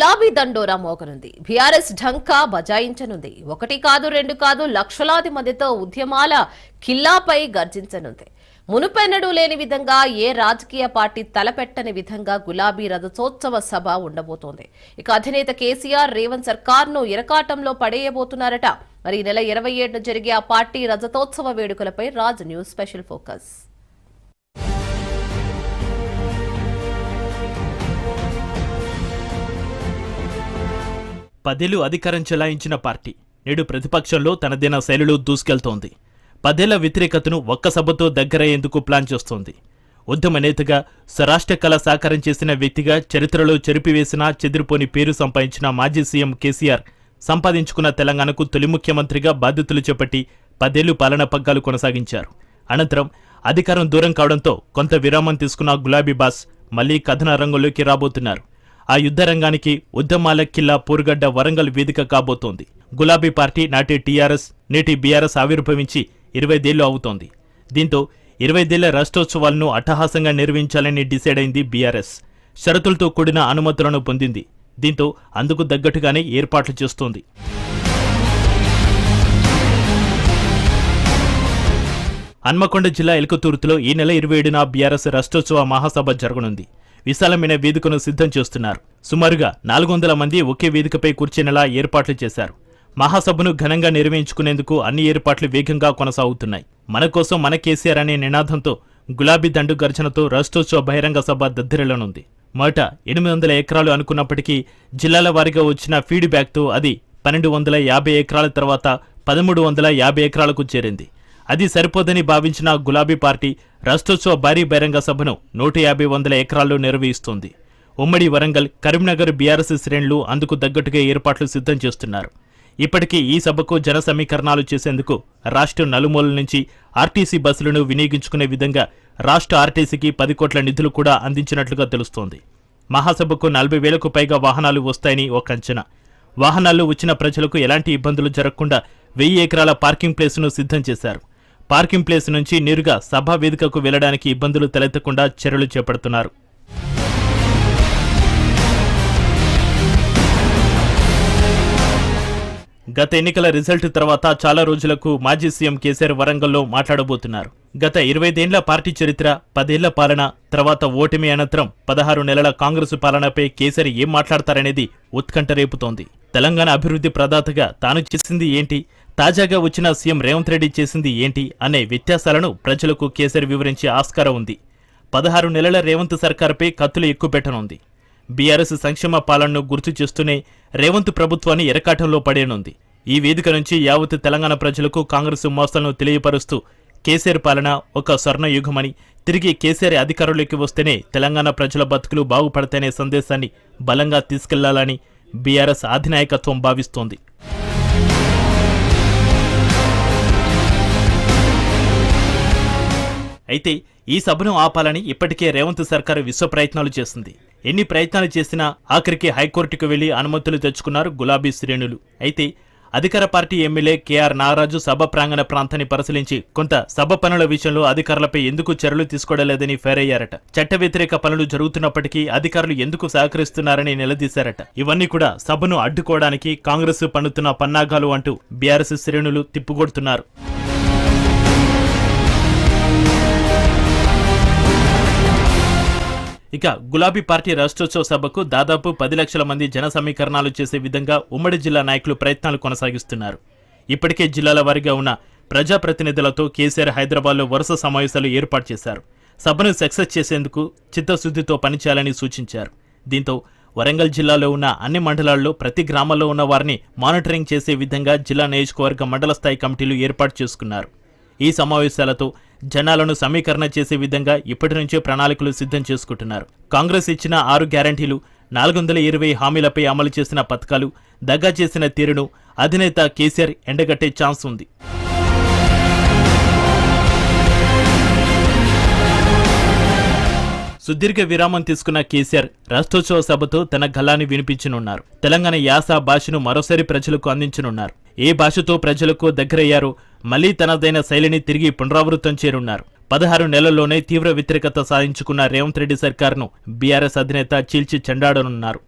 గులాబీ దండోరా మోగనుంది. బీఆర్ఎస్ ఢంకా బజాయించనుంది. ఒకటి కాదు రెండు కాదు లక్షలాది మందితో ఉద్యమాల కిల్లాపై గర్జించనుంది. మునుపెన్నడూ లేని విధంగా ఏ రాజకీయ పార్టీ తలపెట్టని విధంగా గులాబీ రథోత్సవ సభ ఉండబోతోంది. ఇక అధినేత కేసీఆర్ రేవంత్ సర్కార్ను ఇరకాటంలో పడేయబోతున్నారట. మరి ఈ నెల 27న జరిగే ఆ పార్టీ రథోత్సవ వేడుకలపై రాజ్ న్యూస్ స్పెషల్ ఫోకస్. పదేళ్లు అధికారం చెలాయించిన పార్టీ నేడు ప్రతిపక్షంలో తనదైన శైలిలో దూసుకెళ్తోంది. పదేళ్ల వ్యతిరేకతను ఒక్క సభతో దగ్గరయ్యేందుకు ప్లాన్ చేస్తోంది. ఉద్యమ నేతగా స్వరాష్ట్ర కళ సాకారం చేసిన వ్యక్తిగా చరిత్రలో చెరిపివేసిన చెదిరిపోని పేరు సంపాదించిన మాజీ సీఎం కేసీఆర్ సంపాదించుకున్న తెలంగాణకు తొలి ముఖ్యమంత్రిగా బాధ్యతలు చేపట్టి 10 ఏళ్లు పాలనా పగ్గాలు కొనసాగించారు. అనంతరం అధికారం దూరం కావడంతో కొంత విరామం తీసుకున్న గులాబీ బాస్ మళ్లీ కథన రంగంలోకి రాబోతున్నారు. ఆ యుద్ధ రంగానికి ఉద్యమాల కిల్లా పోరుగడ్డ వరంగల్ వేదిక కాబోతోంది. గులాబీ పార్టీ నాటి టీఆర్ఎస్ నేటి బీఆర్ఎస్ ఆవిర్భవించి 25 ఏళ్లు అవుతోంది. దీంతో 25 ఏళ్ల రాష్ట్రోత్సవాలను అట్టహాసంగా నిర్వహించాలని డిసైడ్ అయింది బీఆర్ఎస్. షరతులతో కూడిన అనుమతులను పొందింది. దీంతో అందుకు తగ్గట్టుగానే ఏర్పాట్లు చేస్తోంది. హన్మకొండ జిల్లా ఎల్కతుర్తిలో ఈ నెల 27న బీఆర్ఎస్ రాష్ట్రోత్సవ మహాసభ జరగనుంది. విశాలమైన వేదికను సిద్ధం చేస్తున్నారు. సుమారుగా 400 మంది ఒకే వేదికపై కూర్చునేలా ఏర్పాట్లు చేశారు. మహాసభను ఘనంగా నిర్వహించుకునేందుకు అన్ని ఏర్పాట్లు వేగంగా కొనసాగుతున్నాయి. మన కోసం మన కేసీఆర్ అనే నినాదంతో గులాబీ దండు గర్జనతో రాష్ట్రోత్సవ బహిరంగ సభ దద్దరిల్లనుంది. మొదట 800 ఎకరాలు అనుకున్నప్పటికీ జిల్లాల వారీగా వచ్చిన ఫీడ్బ్యాక్తో అది 1250 ఎకరాల తర్వాత 1350 ఎకరాలకు చేరింది. అది సరిపోదని భావించిన గులాబీ పార్టీ రాష్ట్రోత్సవ భారీ బహిరంగ సభను 150 ఎకరాల్లో నిర్వహిస్తోంది. ఉమ్మడి వరంగల్, కరీంనగర్ బీఆర్ఎస్ శ్రేణులు అందుకు తగ్గట్టుగా ఏర్పాట్లు సిద్ధం చేస్తున్నారు. ఇప్పటికీ ఈ సభకు జన సమీకరణాలు చేసేందుకు రాష్ట్రం నలుమూలల నుంచి ఆర్టీసీ బస్సులను వినియోగించుకునే విధంగా రాష్ట్ర ఆర్టీసీకి 10 కోట్ల నిధులు కూడా అందించినట్లుగా తెలుస్తోంది. మహాసభకు 40,000కు పైగా వాహనాలు వస్తాయని ఒక అంచనా. వాహనాల్లో వచ్చిన ప్రజలకు ఎలాంటి ఇబ్బందులు జరగకుండా 1000 ఎకరాల పార్కింగ్ ప్లేస్ను సిద్ధం చేశారు. పార్కింగ్ ప్లేస్ నుంచి నేరుగా సభా వేదికకు వెళ్లడానికి ఇబ్బందులు తలెత్తకుండా చర్యలు చేపడుతున్నారు. గత ఎన్నికల రిజల్ట్ తర్వాత చాలా రోజులకు మాజీ సీఎం కేసీఆర్ వరంగల్లో మాట్లాడబోతున్నారు. గత 25 ఏళ్ల పార్టీ చరిత్ర, 10 ఏళ్ల పాలన తర్వాత ఓటమి అనంతరం 16 నెలల కాంగ్రెస్ పాలనపై కేసీఆర్ ఏం మాట్లాడతారనేది ఉత్కంఠ రేపుతోంది. తెలంగాణ అభివృద్ధి ప్రదాతగా తాను చేసింది ఏంటి, తాజాగా వచ్చిన సీఎం రేవంత్ రెడ్డి చేసింది ఏంటి అనే వ్యత్యాసాలను ప్రజలకు కేసీఆర్ వివరించే ఆస్కారం ఉంది. 16 నెలల రేవంత్ సర్కార్పై కత్తులు ఎక్కుపెట్టనుంది. బీఆర్ఎస్ సంక్షేమ పాలనను గుర్తు చేస్తూనే రేవంత్ ప్రభుత్వాన్ని ఎరకాటంలో పడేనుంది. ఈ వేదిక నుంచి యావత్ తెలంగాణ ప్రజలకు కాంగ్రెస్ మోసాలను తెలియపరుస్తూ కేసీఆర్ పాలన ఒక స్వర్ణయుగమని, తిరిగి కేసీఆర్ అధికారంలోకి వస్తేనే తెలంగాణ ప్రజల బతుకులు బాగుపడతాయనే సందేశాన్ని బలంగా తీసుకెళ్లాలని బీఆర్ఎస్ అధినాయకత్వం భావిస్తోంది. అయితే ఈ సభను ఆపాలని ఇప్పటికే రేవంత్ సర్కారు విశ్వ ప్రయత్నాలు చేసింది. ఎన్ని ప్రయత్నాలు చేసినా ఆఖరికి హైకోర్టుకు వెళ్లి అనుమతులు తెచ్చుకున్నారు గులాబీ శ్రేణులు. అయితే అధికార పార్టీ ఎమ్మెల్యే కేఆర్ నాగరాజు సభ ప్రాంగణ ప్రాంతాన్ని పరిశీలించి కొంత సభ పనుల విషయంలో అధికారులపై ఎందుకు చర్యలు తీసుకోవడలేదని ఫైర్ అయ్యారట. చట్ట వ్యతిరేక పనులు జరుగుతున్నప్పటికీ అధికారులు ఎందుకు సహకరిస్తున్నారని నిలదీశారట. ఇవన్నీ కూడా సభను అడ్డుకోవడానికి కాంగ్రెస్ పన్నుతున్న పన్నాగాలు అంటూ బీఆర్ఎస్ శ్రేణులు తిప్పుకొడుతున్నారు. ఇక గులాబీ పార్టీ రాష్ట్రోత్సవ సభకు దాదాపు 10 లక్షల మంది జన సమీకరణాలు చేసే విధంగా ఉమ్మడి జిల్లా నాయకులు ప్రయత్నాలు కొనసాగిస్తున్నారు. ఇప్పటికే జిల్లాల వారీగా ఉన్న ప్రజాప్రతినిధులతో కేసీఆర్ హైదరాబాద్లో వరుస సమావేశాలు ఏర్పాటు చేశారు. సభను సక్సెస్ చేసేందుకు చిత్తశుద్ధితో పనిచేయాలని సూచించారు. దీంతో వరంగల్ జిల్లాలో ఉన్న అన్ని మండలాల్లో ప్రతి గ్రామంలో ఉన్న వారిని మానిటరింగ్ చేసే విధంగా జిల్లా నియోజకవర్గ మండల స్థాయి కమిటీలు ఏర్పాటు చేసుకున్నారు. ఈ సమావేశాలతో జనాలను సమీకరణ చేసే విధంగా ఇప్పటి నుంచే ప్రణాళికలు సిద్ధం చేసుకుంటున్నారు. కాంగ్రెస్ ఇచ్చిన 6 గ్యారంటీలు, 420 హామీలపై అమలు చేసిన పథకాలు, దగా చేసిన తీరును అధినేత కేసీఆర్ ఎండగట్టే ఛాన్స్ ఉంది. సుదీర్ఘ విరామం తీసుకున్న కేసీఆర్ రాష్ట్రోత్సవ సభతో తన గల్లాన్ని వినిపించనున్నారు. తెలంగాణ యాస భాషను మరోసారి ప్రజలకు అందించనున్నారు. ఏ భాషతో ప్రజలకు దగ్గరయ్యారో మళ్లీ తనదైన శైలిని తిరిగి పునరావృతం చేయనున్నారు. 16 నెలల్లోనే తీవ్ర వ్యతిరేకత సాధించుకున్న రేవంత్ రెడ్డి సర్కార్ను బీఆర్ఎస్ అధినేత చీల్చి చెండాడనున్నారు.